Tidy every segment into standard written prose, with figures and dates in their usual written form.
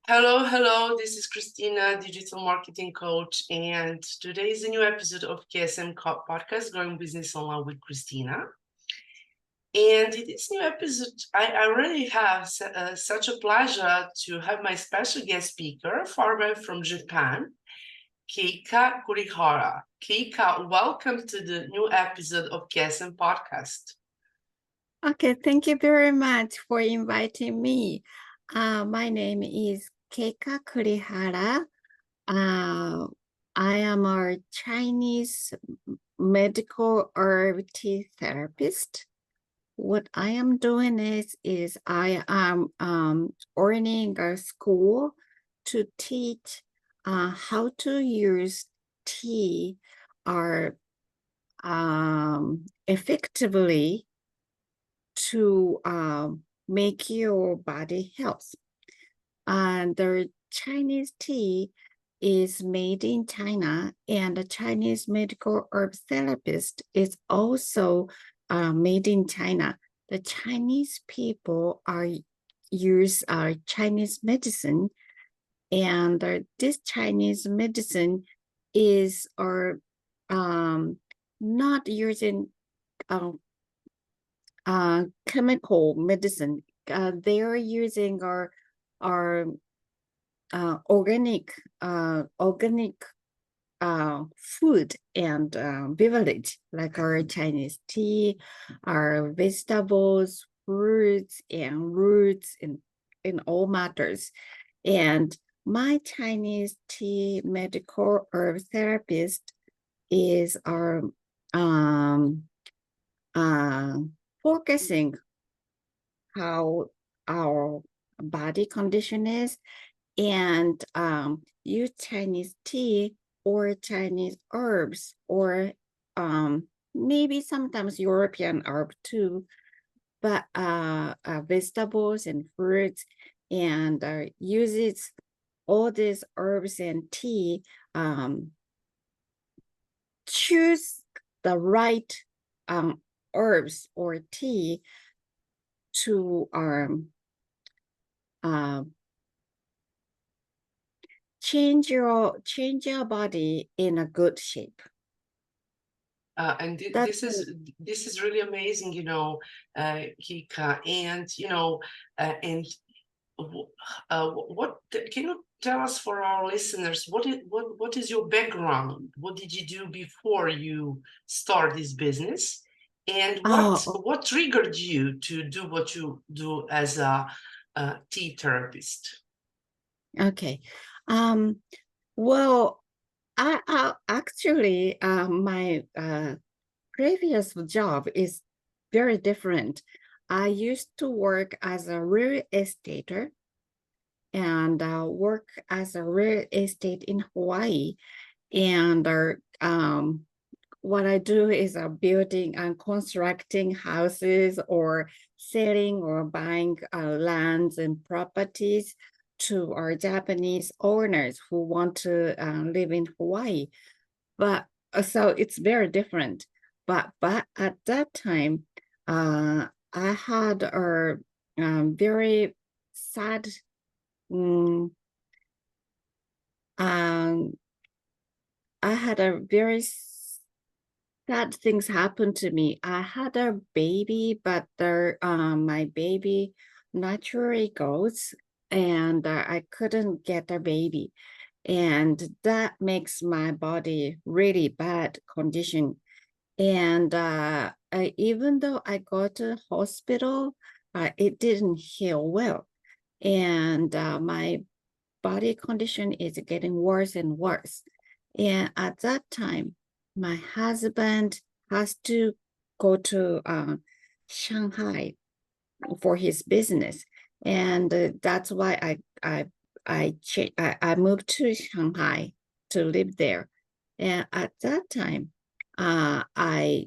Hello, hello. This is Christina, digital marketing coach, and today is a new episode of KSM podcast, Growing Business Online with Christina. And in this new episode, I really have such a pleasure to have my special guest speaker, far away from Japan, Keika Kurihara. Keika, welcome to the new episode of KSM podcast. Okay, thank you very much for inviting me. My name is Keika Kurihara. I am a Chinese medical herb tea therapist. What I am doing is I am earning a school to teach how to use tea or effectively to make your body health. And the Chinese tea is made in China, and the Chinese medical herb therapist is also made in China. The Chinese people are use Chinese medicine, and this Chinese medicine is not using chemical medicine. They are using our organic food and beverage, like our Chinese tea, our vegetables, fruits, and roots in all matters. And my Chinese tea medical herb therapist is our focusing how our body condition is, and use Chinese tea or Chinese herbs, or maybe sometimes European herb too, but vegetables and fruits, and uses all these herbs and tea, choose the right herbs or tea to change your body in a good shape. And this is really amazing, Kika. And what can you tell us, for our listeners, what is your background? What did you do before you start this business? And what triggered you to do what you do as a tea therapist? Okay. Well, I actually my previous job is very different. I used to work as a real estater and work as a real estate in Hawaii. And what I do is building and constructing houses, or selling or buying lands and properties to our Japanese owners who want to live in Hawaii. But so it's very different. But at that time, I had a very sad I had a very sad things happen to me. I had a baby, but my baby naturally goes, and I couldn't get a baby. And that makes my body really bad condition. And even though I go to hospital, it didn't heal well. And my body condition is getting worse and worse. And at that time, my husband has to go to Shanghai for his business, and that's why I moved to Shanghai to live there. And at that time, I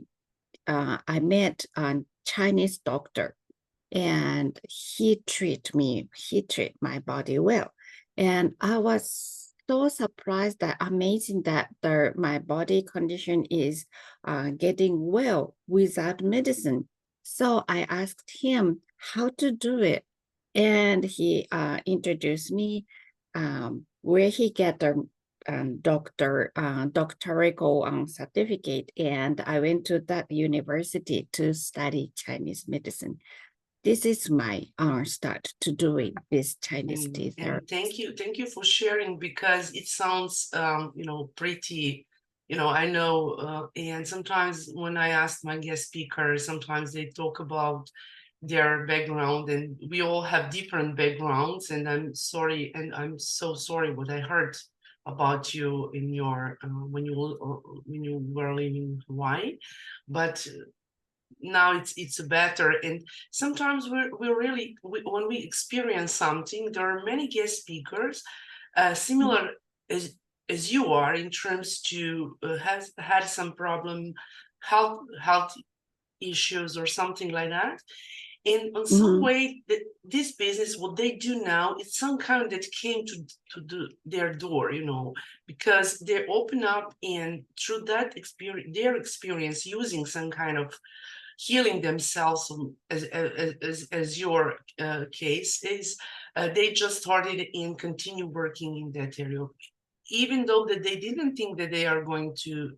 met a Chinese doctor, and he treat my body well. And I was so surprised, that amazing that my body condition is getting well without medicine. So I asked him how to do it. And he introduced me where he get the doctoral certificate, and I went to that university to study Chinese medicine. This is my start to doing this Chinese tea therapy. And thank you for sharing, because it sounds pretty, I know, and sometimes when I ask my guest speakers, sometimes they talk about their background, and we all have different backgrounds, and I'm sorry, and I'm so sorry what I heard about you in your when you were living in Hawaii, but now it's better. And sometimes we're really when we experience something, there are many guest speakers similar as you are, in terms to have had some problem, health issues or something like that. And in some way, this business, what they do now, it's some kind that came to their door, because they open up, and through that experience, their experience using some kind of healing themselves, as your case is, they just started and continue working in that area, even though that they didn't think that they are going to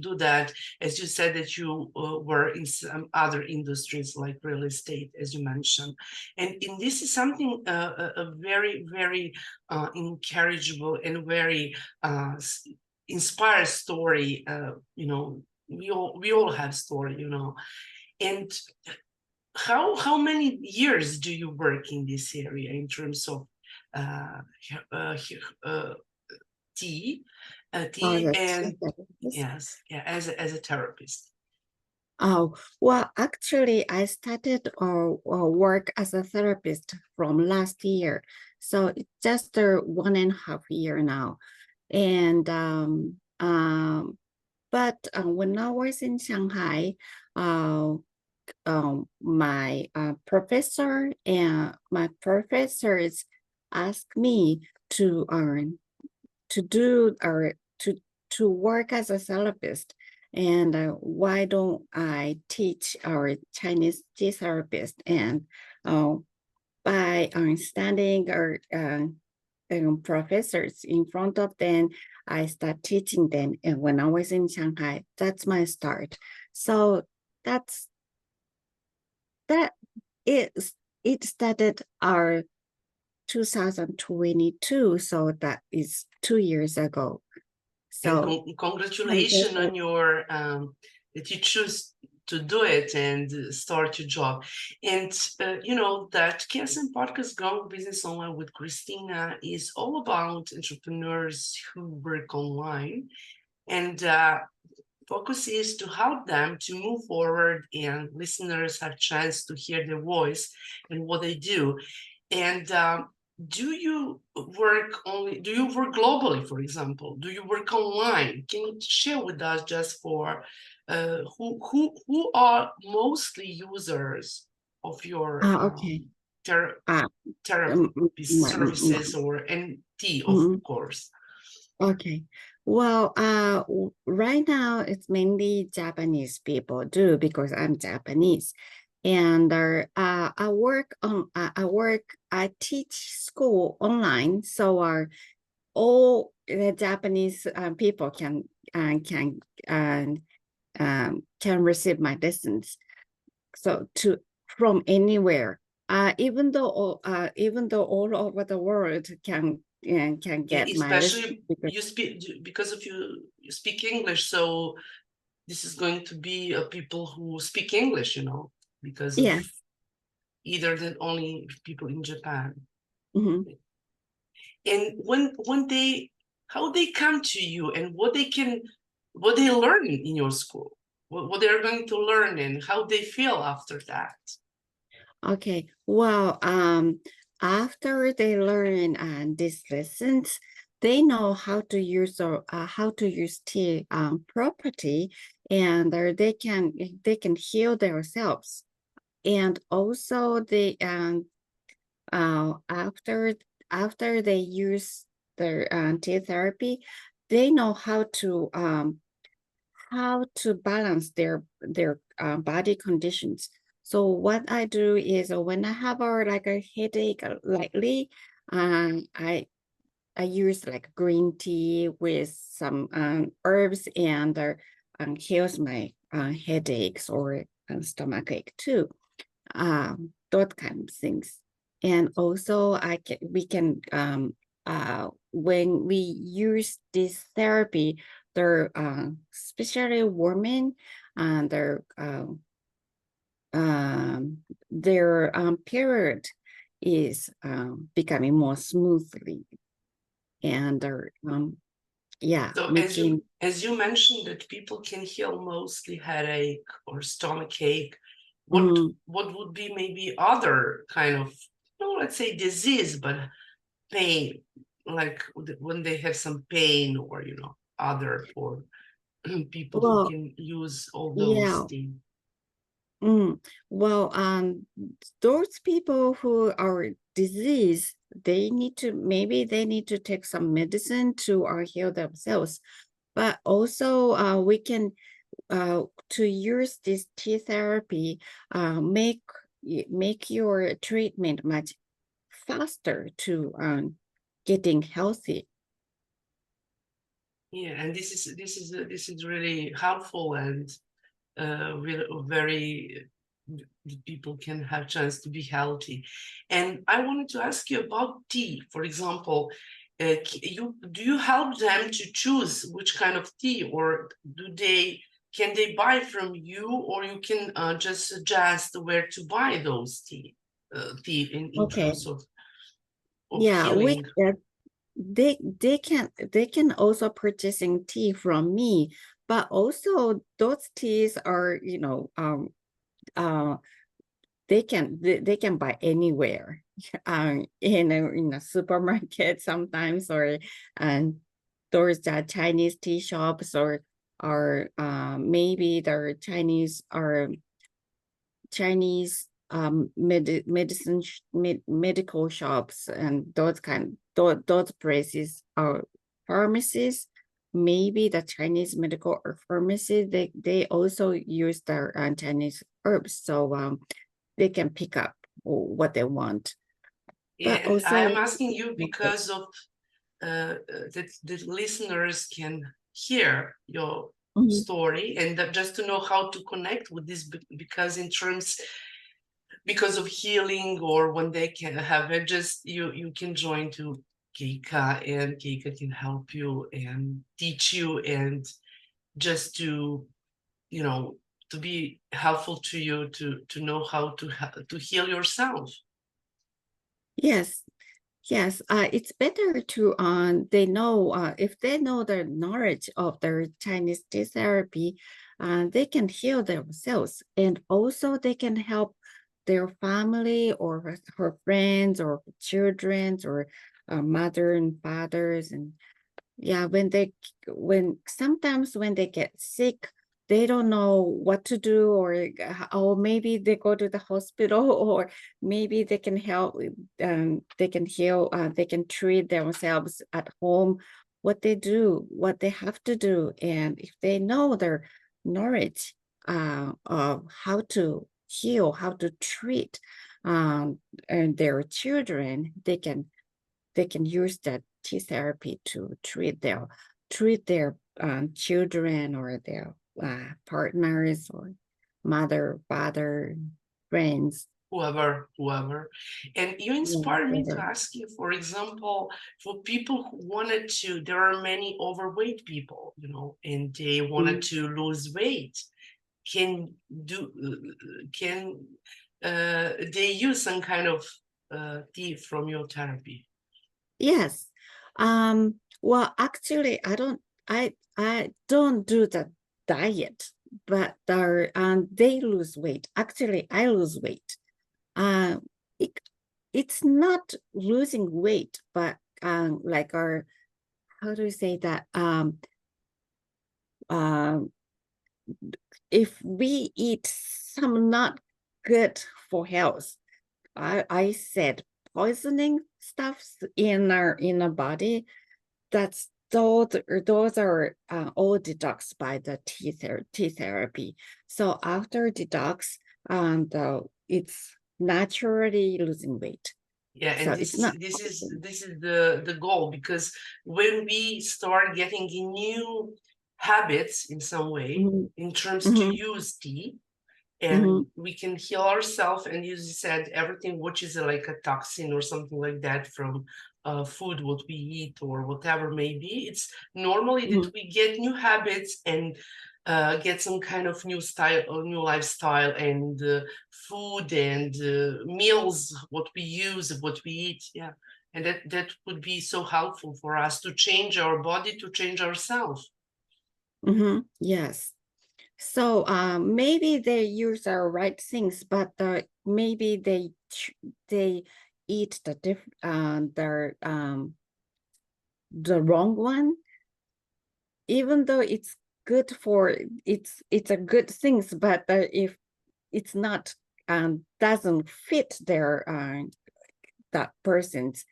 do that, as you said, that you were in some other industries like real estate, as you mentioned. And this is something a very, very encourageable and very inspired story. We all have story, and how many years do you work in this area in terms of tea, and yes, yeah, as a therapist? Oh, well, actually, I started work as a therapist from last year. So it's just 1.5 years now. And but when I was in Shanghai, my professors asked me to do or to work as a therapist, and why don't I teach our Chinese tea therapist? And by standing our professors in front of them, I start teaching them. And when I was in Shanghai, that's my start. So that it started our 2022, so that is 2 years ago. So and congratulations on your that you choose to do it and start your job. And that KSM podcast, Growing Business Online with Christina, is all about entrepreneurs who work online, and focus is to help them to move forward, and listeners have chance to hear their voice and what they do. And do you work globally, for example? Do you work online? Can you share with us, just for who are mostly users of your okay. therapy services, or NT, of course? Okay. Well, right now it's mainly Japanese people do, because I'm Japanese, and I teach school online, so all the Japanese people can receive my lessons. So from anywhere, even though all over the world can get my especially because you speak, because of you speak English, so this is going to be people who speak English, because of yes. either than only people in Japan. Mm-hmm. And how they come to you, and what they learn in your school, what they're going to learn, and how they feel after that. Okay, well, after they learn these lessons, they know how to use tea property, and they can heal themselves. And also they after they use their tea therapy, they know how to balance their body conditions. So what I do is when I have like a headache lately, I I use like green tea with some herbs and heals my headaches or stomachache too. Those kind of things. And also we can when we use this therapy, they're especially women and their period is becoming more smoothly and they're yeah, So making as you mentioned that people can heal mostly headache or stomach ache, mm, what would be maybe other kind of, let's say disease, but pain, like when they have some pain or other for people who well, can use all those yeah. things. Mm. Well, those people who are diseased, maybe they need to take some medicine to heal themselves. But also, we can to use this tea therapy, make your treatment much faster to getting healthy. Yeah, and this is really helpful and really very people can have chance to be healthy. And I wanted to ask you about tea, for example. Do you help them to choose which kind of tea, or can they buy from you, or you can just suggest where to buy those tea in Okay. terms of Yeah, healing? they can also purchasing tea from me, but also those teas are, uh they can buy anywhere in a supermarket sometimes or those Chinese tea shops or maybe there are Chinese medical shops and those places are pharmacies. Maybe the Chinese medical or pharmacy they also use their Chinese herbs, so they can pick up what they want. Yeah, But and I am also, asking you because of that the listeners can hear your mhm, story and that just to know how to connect with this because because of healing or when they can have it, just you can join to Keika and Keika can help you and teach you and just to you know to be helpful to you to know how to heal yourself. yes, yes, it's better to they know if they know the knowledge of their Chinese tea therapy, they can heal themselves and also they can help their family or her friends or children or mother and fathers and yeah, when sometimes when they get sick, they don't know what to do, or maybe they go to the hospital, or maybe they can help, they can heal, they can treat themselves at home. What they do, what they have to do, and if they know their knowledge of how to heal, how to treat, and their children, they can use that tea therapy to treat their children or their partners or mother, father, friends. Whoever. And you Yeah, inspired me to whatever. ask you, for example, for people who wanted to, there are many overweight people, and they wanted Mm. to lose weight. Can do can they use some kind of tea from your therapy? Yes. Well, actually, I don't do the diet, but they lose weight. Actually, I lose weight. Uh, it, it's not losing weight, but like our how do you say that? Um, if we eat some not good for health, I said poisoning stuffs in our body. Those are all detox by the tea therapy. So after detox, it's naturally losing weight. Yeah, So and it's not this is the goal, because when we start getting new habits in some way Mhm, in terms to mhm, use tea, and mhm, we can heal ourselves, and you said everything which is like a toxin or something like that from food what we eat or whatever may be, it's normally that mhm, we get new habits and get some kind of new style or new lifestyle, and food and meals what we use, what we eat. Yeah, and that would be so helpful for us to change our body, to change ourselves. mhm. Yes. So maybe they use the right things, but maybe they eat the wrong one, even though it's good for it's a good things, but if it's not doesn't fit their that person's,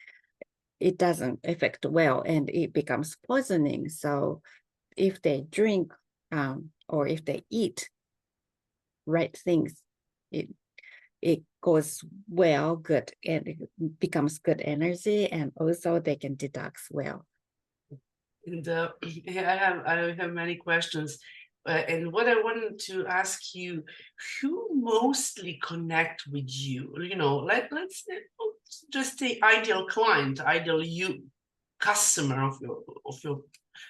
it doesn't affect well and it becomes poisoning. So if they drink or if they eat right things, it it goes well, good, and it becomes good energy, and also they can detox well. And I have many questions. And what I wanted to ask you, who mostly connect with you? You know, let's just say ideal client, ideal you, customer of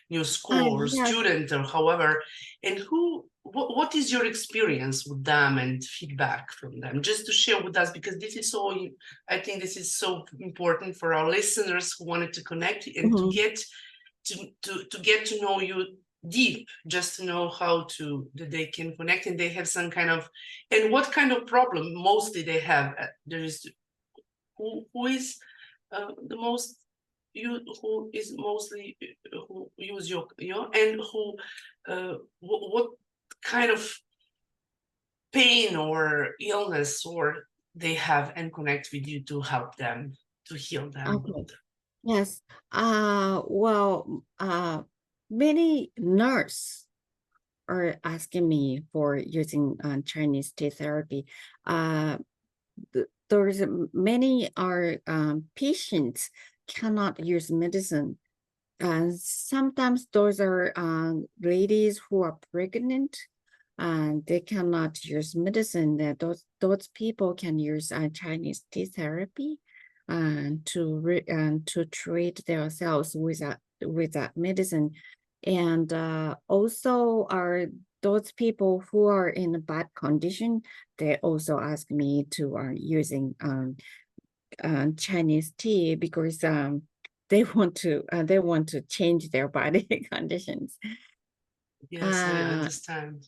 your school or Yes. student or however, and what is your experience with them and feedback from them, just to share with us, because this is so, I think this is so important for our listeners who wanted to connect and to Mhm. get to get to know you deep, just to know how to that they can connect, and they have some kind of, and what kind of problem mostly they have. There is who is the most, you who is mostly who use your and who what kind of pain or illness or they have, and connect with you to help them, to heal them. Okay. Yes. Well, many nurse are asking me for using Chinese tea therapy. Uh, there's many are patients cannot use medicine. Sometimes those are ladies who are pregnant and they cannot use medicine. That those people can use Chinese tea therapy and to treat themselves with that medicine. And also are those people who are in a bad condition, they also ask me to using Chinese tea because they want to change their body conditions. Yes, I Uh, understand.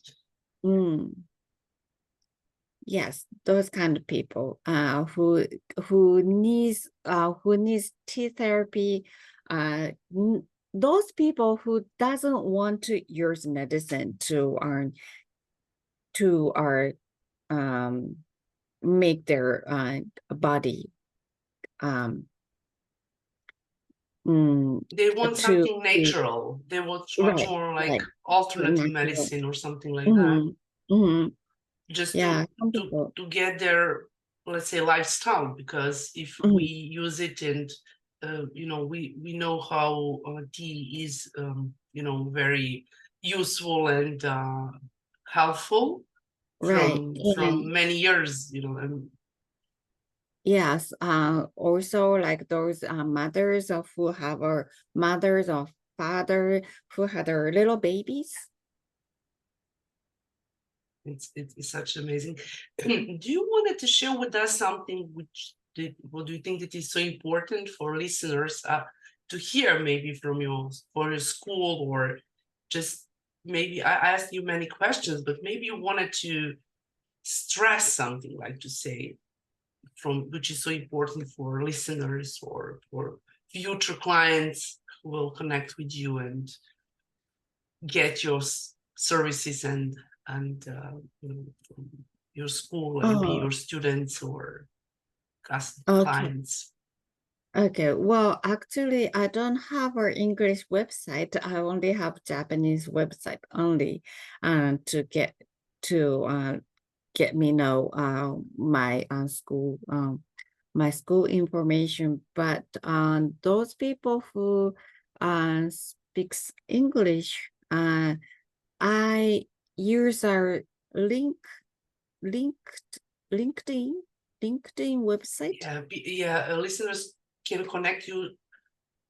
mm, yes, those kind of people who needs tea therapy. Those people who doesn't want to use medicine to um make their body um mm, They want to something natural. They want much right, more like right. alternative Natural. medicine or something like that, Mhm, mhm. just Yeah, some people. to get their, let's say, lifestyle. Because if we Mhm, use it, and you know, we know how tea is, you know, very useful and helpful right. from And many years, you know, and yes, also like those mothers of who have a mothers or father who had their little babies. it's such amazing. Do you wanted to share with us something which what do you think that is so important for listeners to hear, maybe from your for your school, or just maybe I asked you many questions, but maybe you wanted to stress something, like to say, from which is so important for listeners or for future clients who will connect with you and get your services, and you know, from your school, maybe Oh, your students or okay. clients. Okay. Well, actually, I don't have an English website. I only have Japanese website only, to to get me know my school. my school information, but those people who speaks English, I use our linked LinkedIn website. Yeah, listeners can connect you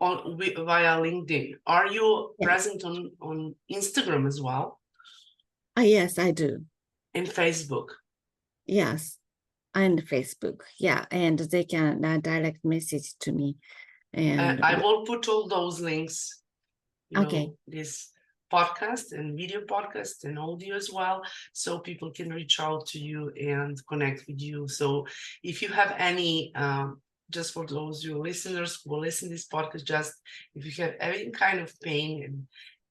via LinkedIn. Are you Yeah. present on Instagram as well Yes, I do. and Facebook? Yes, and Facebook. Yeah, and they can direct message to me. And I will put all those links, okay. this podcast and video podcast and audio as well, so people can reach out to you and connect with you. So if you have any, just for those you listeners who will listen to this podcast, just if you have any kind of pain and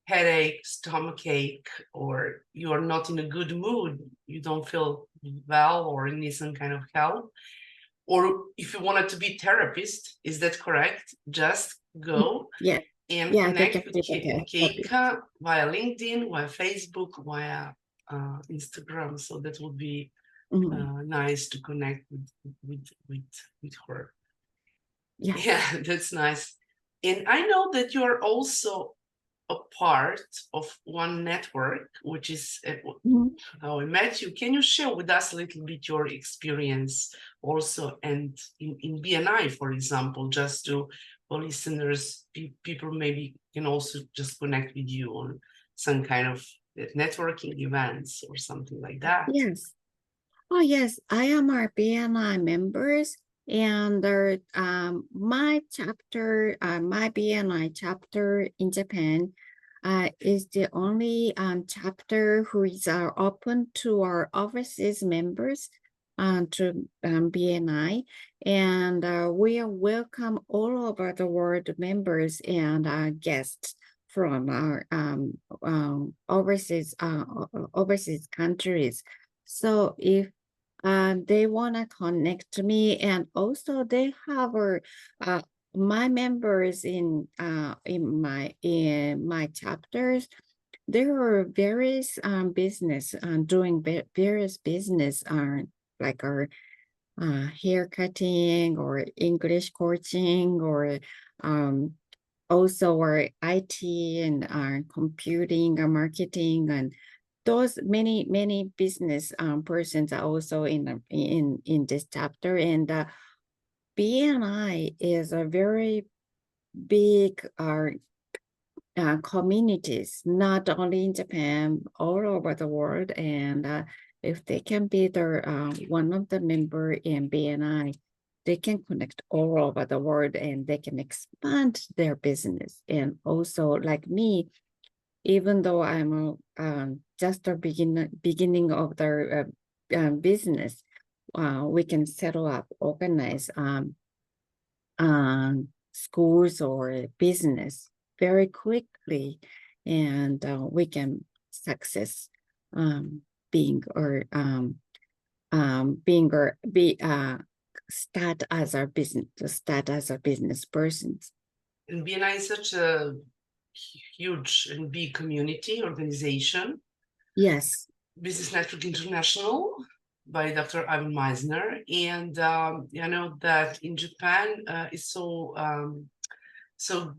headache, stomach ache, or you are not in a good mood, you don't feel well or need some kind of help, or if you wanted to be therapist, is that correct? Just go Yeah. and Yeah, they can connect with do the therapy. Keika via LinkedIn, via Facebook, via Instagram. So that would be nice to connect with her. Yes. Yeah, that's nice. And I know that you're also a part of one network, which is how I met you. Can you share with us a little bit your experience also, and in BNI, for example, just to for listeners, people maybe can also just connect with you on some kind of networking events or something like that. Yes. Oh, yes. I am our BNI members, and my BNI chapter in Japan, is the only chapter who is open to our overseas members to BNI, and we welcome all over the world members and guests from our overseas countries. So if they want to connect to me, and also they have my members in my chapters. There are various business doing various business like our hair cutting or English coaching or also our IT and computing or marketing, and those many business persons are also in this chapter. And BNI is a very big communities, not only in Japan, all over the world. And if they can be one of the member in BNI, they can connect all over the world and they can expand their business. And also, like me, even though I'm just a beginning of the business, we can settle up, organize schools or business very quickly, and we can success being or be start as our business persons. And BNI is such a huge and big community organization. Yes. Business Network International by Dr. Ivan Meisner. And I know that in Japan, it's so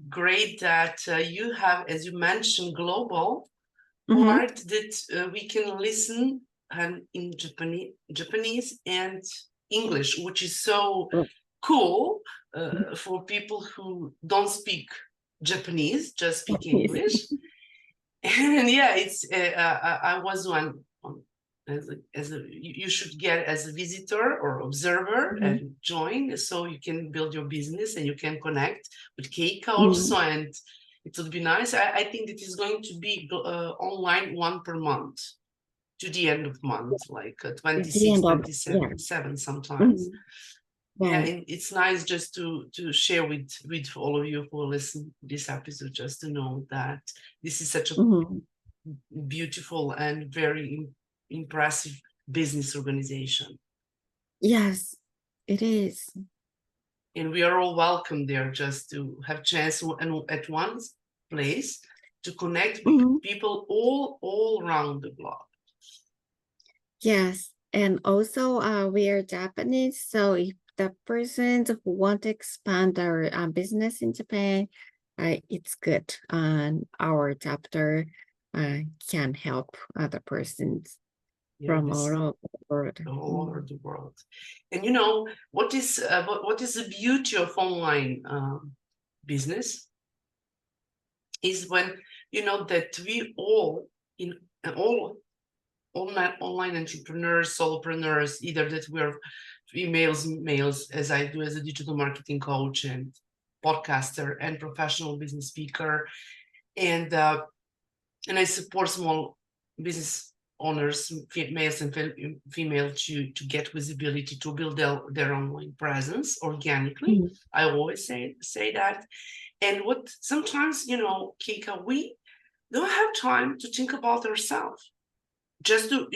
great that you have, as you mentioned, global part that we can listen in Japanese and English, which is so cool for people who don't speak Japanese, just speak English. And yeah, it's I was one you should get as a visitor or observer and join, so you can build your business and you can connect with Keika also, and it would be nice. I think it is going to be online one per month to the end of month, like 26, 27 sometimes. Yeah, and it's nice just to share with all of you who listen to this episode, just to know that this is such a beautiful and very impressive business organization. Yes, it is. And we are all welcome there, just to have chance and at one place to connect with people all around the globe. Yes, and also we are Japanese, so if the persons who want to expand their business in Japan, it's good. And our chapter can help other persons Yeah, from all this over the world. all over the world. And what is the beauty of online business is when that we all in all online entrepreneurs, solopreneurs, either that we're females, males, as I do as a digital marketing coach and podcaster and professional business speaker, and I support small business owners, males and female, to get visibility, to build their online presence organically. Mhm. I always say that. And what sometimes, Keika, we don't have time to think about ourselves. Just to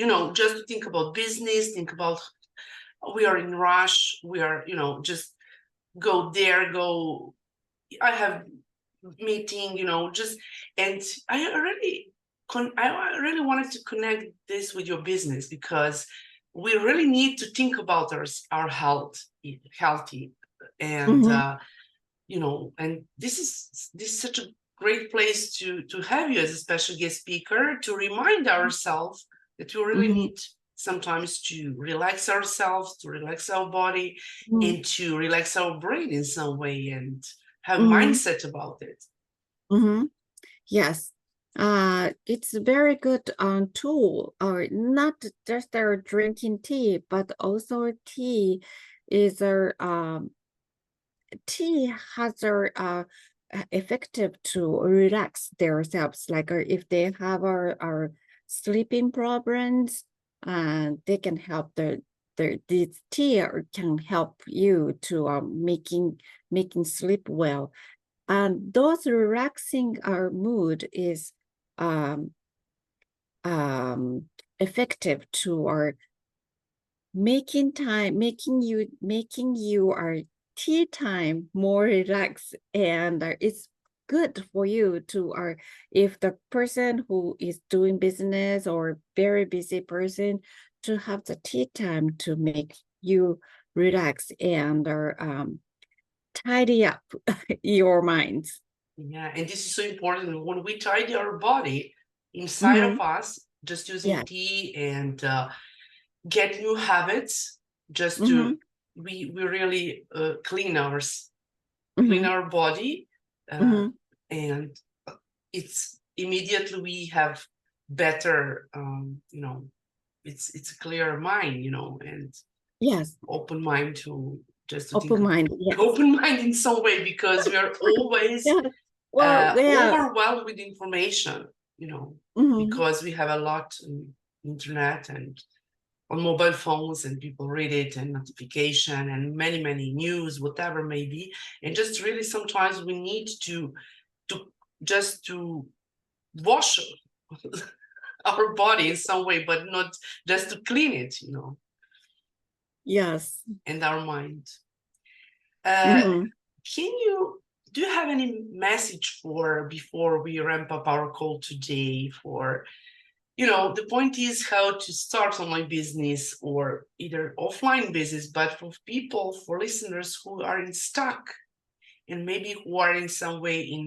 think about business, think about we are in rush, we are, just go there, go. I have meeting, just and I really wanted to connect this with your business because we really need to think about our healthy, and Mhm. and this is such a great place to have you as a special guest speaker to remind ourselves that we really Mhm. need sometimes to relax ourselves, to relax our body, Mhm. and to relax our brain in some way and have Mhm. mindset about it. Mhm. Yes. It's a very good tool, or not just drinking tea, but also tea has a effective to relax themselves. Like if they have sleeping problems, they can help this tea can help you to making sleep well. And those relaxing our mood is um, effective to our making you our tea time more relaxed, and it's good for you to if the person who is doing business or very busy person to have the tea time to make you relax and tidy up your minds. Yeah, and this is so important when we tidy our body inside Mm-hmm. of us, just using Yeah. tea and get new habits, just Mm-hmm. to we really clean Mm-hmm. our body, Mm-hmm. and it's immediately we have better, it's a clearer mind, and Yes. open mind to just to think Open mind. Yes. open mind in some way because we are always Yeah. Well, yeah. overwhelmed with information, Mm-hmm. because we have a lot on internet and on mobile phones, and people read it and notification and many news, whatever may be. And just really sometimes we need to just to wash our body in some way, but not just to clean it, Yes. and our mind. Uh, Mm-hmm. do you have any message for before we ramp up our call today for, the point is how to start online business or either offline business, but for listeners who are in stuck and maybe who are in some way in,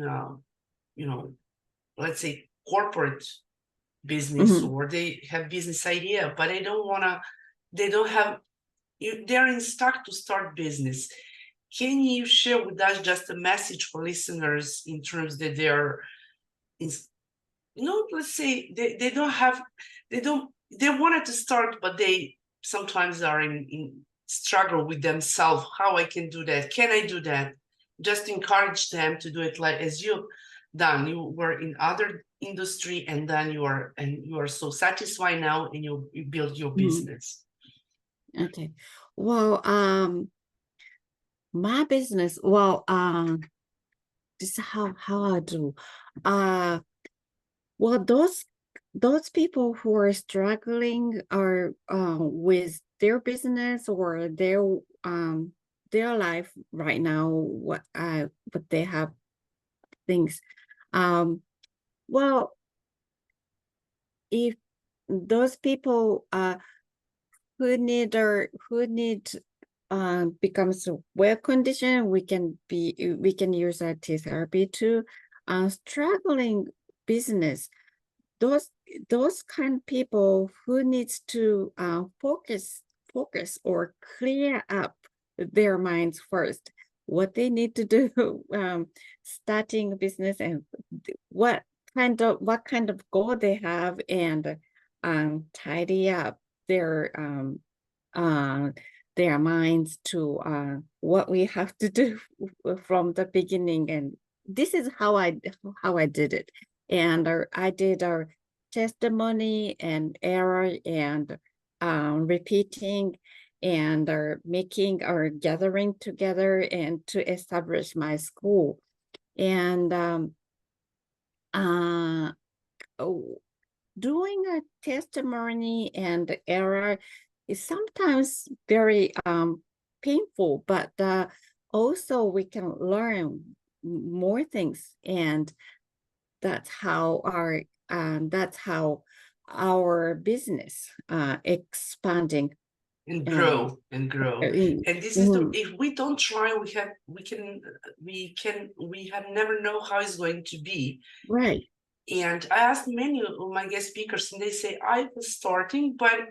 you know, let's say corporate business, Mm-hmm. or they have business idea, but they don't have, they're in stuck to start business. Can you share with us just a message for listeners in terms that they're in, let's say they don't have, they wanted to start, but they sometimes are in struggle with themselves. How I can do that? Can I do that? Just encourage them to do it like as you've done. You were in other industry, and then you are so satisfied now, and you build your Mm-hmm. business. Okay. Well, my business, well, this is how I do. Uh, well, those people who are struggling are with their business or their life right now, what they have things. Um, well, if those people who need becomes well conditioned, we can use our tea therapy to struggling business. Those kind of people who needs to focus or clear up their minds first, what they need to do, starting a business, and what kind of goal they have, and tidy up their uh, their minds to what we have to do from the beginning. And this is how I did it. And I did our testimony and error, and repeating, and making or gathering together, and to establish my school. And oh, doing a testimony and error is sometimes very painful, but also we can learn more things, and that's how our business expanding And uh, grow and grow. in- And this is mhm. if we don't try, we have never know how it's going to be. Right. And I asked many of my guest speakers, and they say, I was starting, but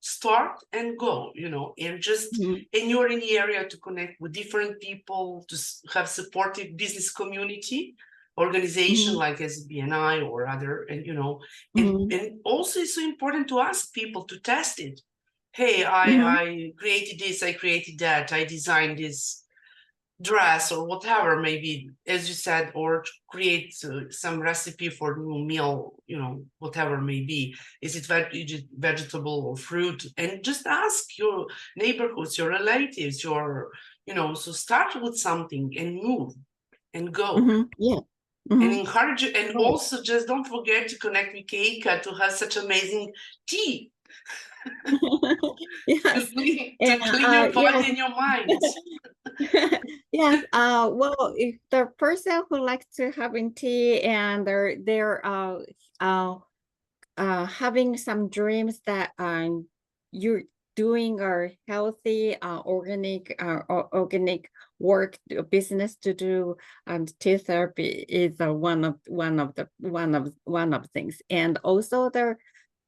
start and go, and just, Mhm. and you're in the area to connect with different people, to have supportive business community, organization Mhm. like SBNI or other, and Mhm. and also it's so important to ask people to test it. Hey, Mhm. I created this, I created that, I designed this dress or whatever, maybe, as you said, or create some recipe for new meal, whatever may be. Is it vegetable or fruit? And just ask your neighborhoods, your relatives, so start with something and move and go Mhm. Yeah. and Mhm. encourage you. And Right. also just don't forget to connect with Keika to have such amazing tea to Yes. clean, And to clean your yes. body and your mind. Yes. Well, if the person who likes to having tea, and they're having some dreams that you're doing a healthy organic work business to do, and tea therapy is one of things. And also the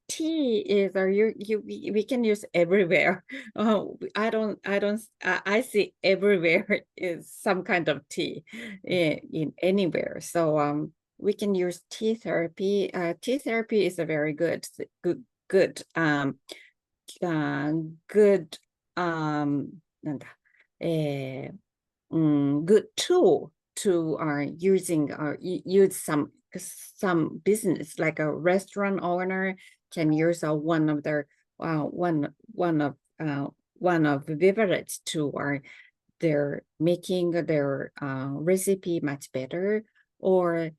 tea is we can use everywhere. I see everywhere is some kind of tea in anywhere. So we can use tea therapy. Tea therapy is a very good goodなんだgood tool to using use some business, like a restaurant owner can use one of the beverage to they're making their recipe much better, or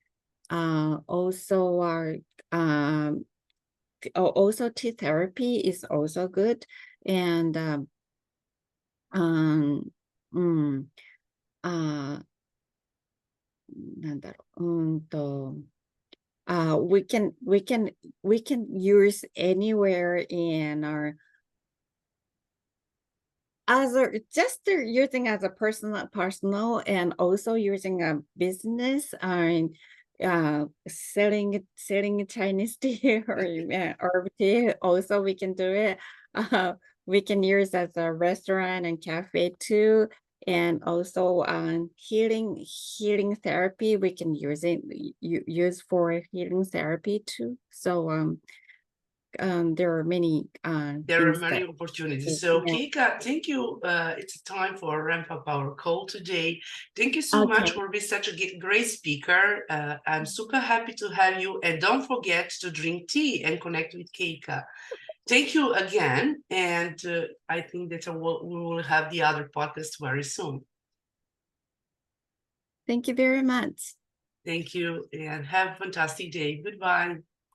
also also tea therapy is also good. And um, mm, あなんだろう、we can use anywhere in our just using as a personal, and also using a business, and selling Chinese tea or tea. Also, we can do it. We can use as a restaurant and cafe too. And also healing therapy, we can use for healing therapy too. So there are many There are things many that opportunities. So, yeah. Keika, thank you. It's time for ramp up our call today. Thank you so much Okay. for being such a great speaker. I'm super happy to have you. And don't forget to drink tea and connect with Keika. Thank you again. And I think that we will have the other podcast very soon. Thank you very much. Thank you and have a fantastic day. Goodbye.